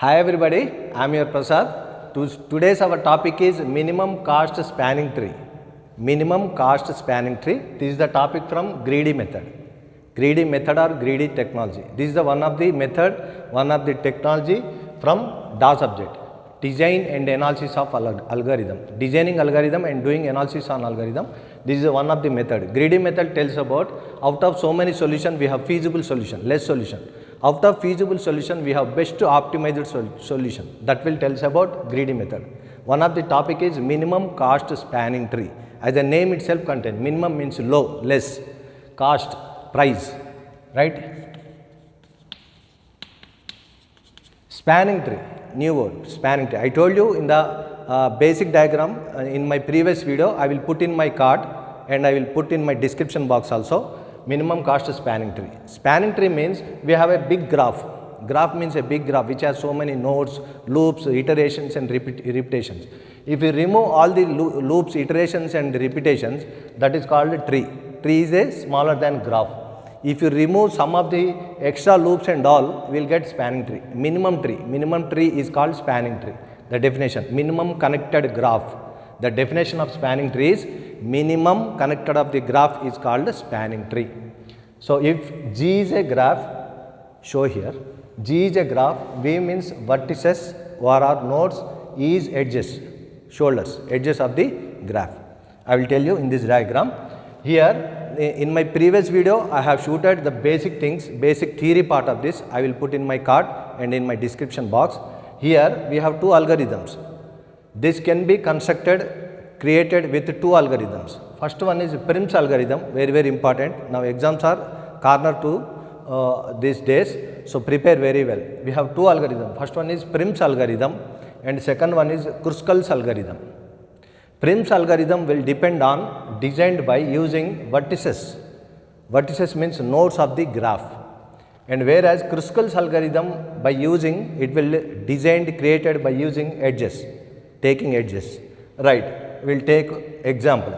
Hi everybody, I am your Prasad. Today's our topic is minimum cost spanning tree. Minimum cost spanning tree. This is the topic from greedy method. Greedy method or greedy technology. This is the one of the method, one of the technology from DA subject. Design and analysis of algorithm. Designing algorithm and doing analysis on algorithm. This is one of the method. Greedy method tells about out of so many solutions we have feasible solution, less solution. Out of feasible solution, we have best optimized solution. That will tell us about greedy method. One of the topic is minimum cost spanning tree. As the name itself contains, minimum means low, less, cost, price, right? Spanning tree, new word, spanning tree. I told you in the basic diagram in my previous video, I will put in my card and I will put in my description box also. Minimum cost spanning tree. Spanning tree means we have a big graph. Graph means a big graph which has so many nodes, loops, iterations and repetitions. If you remove all the loops, iterations and repetitions, that is called a tree. Tree is a smaller than graph. If you remove some of the extra loops and all, we will get spanning tree. Minimum tree. Minimum tree is called spanning tree. The definition, minimum connected graph. The definition of spanning tree is minimum connected of the graph is called spanning tree. So, if G is a graph, show here, G is a graph, V means vertices or nodes, E is edges, shoulders, edges of the graph. I will tell you in this diagram. Here in my previous video, I have shooted the basic things, basic theory part of this, I will put in my card and in my description box. Here we have two algorithms. This can be created with two algorithms. First one is Prim's algorithm, very important. Now exams are corner to these days, so prepare very well. We have two algorithms. First one is Prim's algorithm and second one is Kruskal's algorithm. Prim's algorithm will depend on designed by using vertices. Vertices means nodes of the graph. And whereas Kruskal's algorithm by using, it will created by using edges, taking edges, right. We will take example.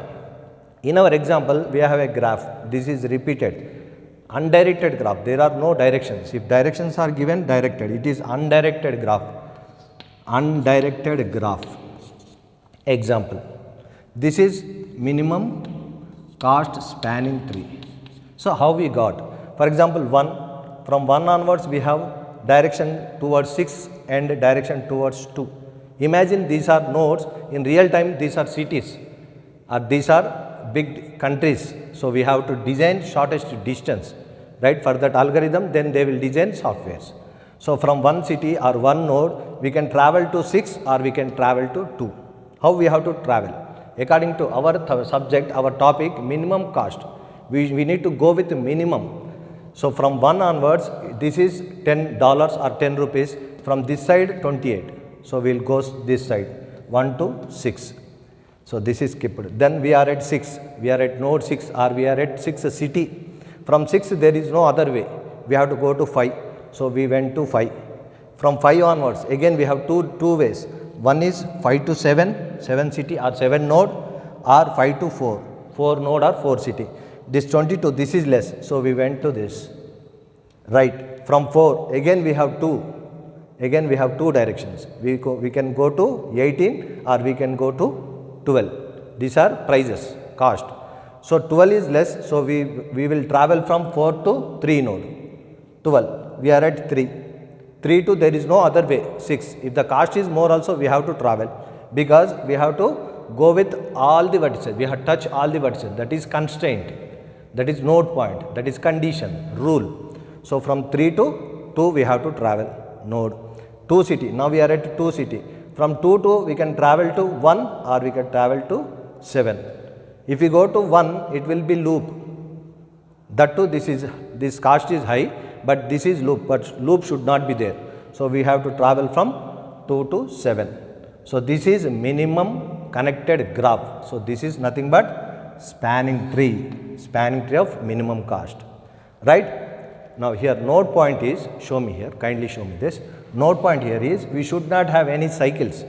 In our example, we have a graph. This is repeated. Undirected graph. There are no directions. If directions are given, directed. It is undirected graph. Undirected graph. Example. This is minimum cost spanning tree. So, how we got? For example, 1. From 1 onwards, we have direction towards 6 and direction towards 2. Imagine these are nodes, in real time these are cities or these are big countries. So, we have to design shortest distance, right, for that algorithm, then they will design softwares. So, from one city or one node, we can travel to 6 or we can travel to 2. How we have to travel? According to our subject, our topic, minimum cost, we need to go with minimum. So, from 1 onwards, this is $10 or 10 rupees, from this side 28. So, we will go this side 1 to 6. So, this is skipped. Then we are at 6, we are at node 6 or we are at 6 city. From 6 there is no other way, we have to go to 5. So, we went to 5. From 5 onwards again we have two ways. One is 5 to 7, 7 city or 7 node, or 5 to 4, 4 node or 4 city. This 22, this is less. So, we went to this, right. From 4 again we have 2. Again we have two directions. We can go to 18 or we can go to 12. These are prices, cost. So, 12 is less. So, we will travel from 4 to 3 node. 12, we are at 3. 3 to there is no other way, 6. If the cost is more also we have to travel, because we have to go with all the vertices. We have to touch all the vertices. That is constraint. That is node point. That is condition, rule. So, from 3 to 2 we have to travel node. 2 city. Now, we are at 2 city. From 2 to we can travel to 1 or we can travel to 7. If we go to 1, it will be loop. That too, this cost is high, but this is loop, but loop should not be there. So, we have to travel from 2 to 7. So, this is minimum connected graph. So, this is nothing but spanning tree of minimum cost, right. Now, here node point is, show me here, kindly show me this. Node point here is, we should not have any cycles,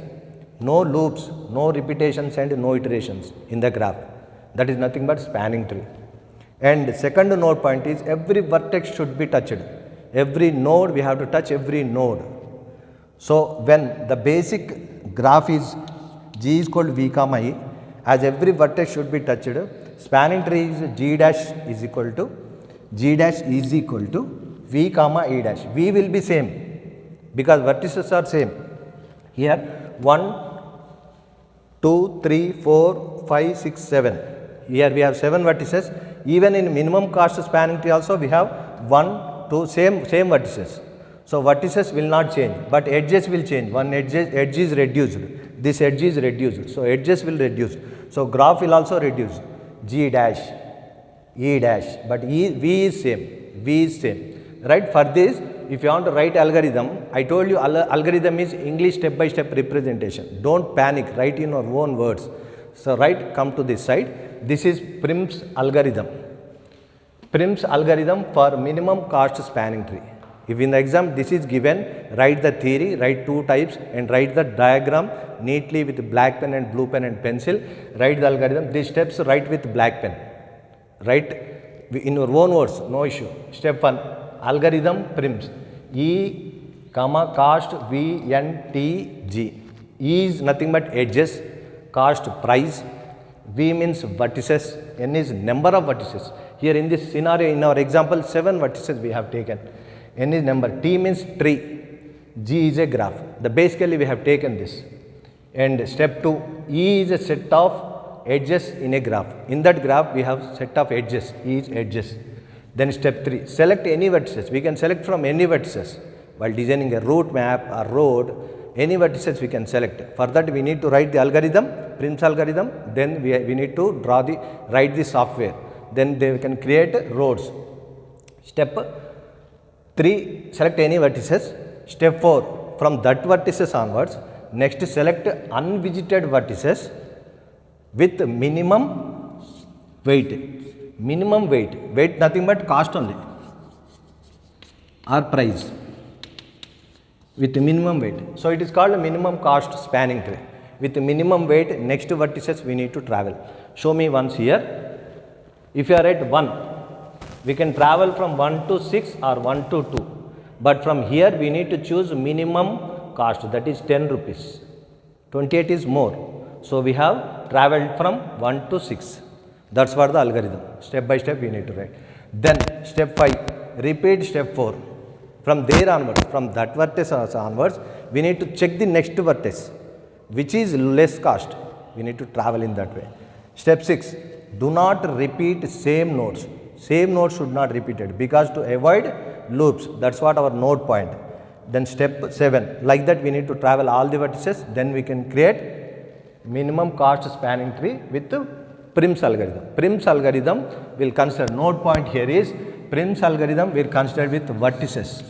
no loops, no repetitions and no iterations in the graph. That is nothing but spanning tree. And second node point is, every vertex should be touched. Every node, we have to touch every node. So when the basic graph is G is equal to V comma E, as every vertex should be touched, spanning tree is G dash is equal to V comma E dash. V will be same because vertices are same. Here 1, 2, 3, 4, 5, 6, 7. Here we have 7 vertices. Even in minimum cost spanning tree also we have 1, 2 same vertices. So vertices will not change, but edges will change. One edge is reduced. This edge is reduced. So edges will reduce. So graph will also reduce. G dash, E dash, but V is same. Right? For this, if you want to write algorithm, I told you algorithm is English step-by-step representation. Don't panic, write in your own words. So come to this side. This is Prim's algorithm. Prim's algorithm for minimum cost spanning tree. If in the exam this is given, write the theory, write 2 types and write the diagram neatly with black pen and blue pen and pencil. Write the algorithm. These steps write with black pen. Write in your own words, no issue. Step 1, algorithm Prim's. E, comma, cost, V, N, T, G. E is nothing but edges, cost, price. V means vertices, N is number of vertices. Here in this scenario, in our example, 7 vertices we have taken. N is number, T means tree, G is a graph. Basically we have taken this. And step 2, E is a set of edges in a graph. In that graph we have set of edges, E is edges. Then step 3, select any vertices. We can select from any vertices. While designing a route map or road, any vertices we can select. For that we need to write the algorithm, Prim's algorithm. Then we need to write the software. Then they can create roads. Step 3, select any vertices. Step 4, from that vertices onwards, next select unvisited vertices with minimum weight. Minimum weight nothing but cost only or price with minimum weight. So it is called a minimum cost spanning tree. With minimum weight, next vertices we need to travel. Show me once here. If you are at 1, we can travel from 1 to 6 or 1 to 2. But from here we need to choose minimum cost, that is 10 rupees. 28 is more. So we have traveled from 1 to 6. That's what the algorithm. Step by step we need to write. Then step 5, repeat step 4. From there onwards, from that vertex onwards, we need to check the next vertex, which is less cost. We need to travel in that way. Step 6, do not repeat same nodes. Same node should not repeat it because to avoid loops, that's what our node point. Then step 7, like that we need to travel all the vertices, then we can create minimum cost spanning tree with Prim's algorithm. Prim's algorithm will consider, node point here is Prim's algorithm will consider with vertices.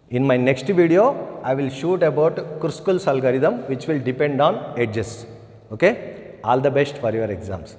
In my next video, I will shoot about Kruskal's algorithm which will depend on edges. Okay? All the best for your exams.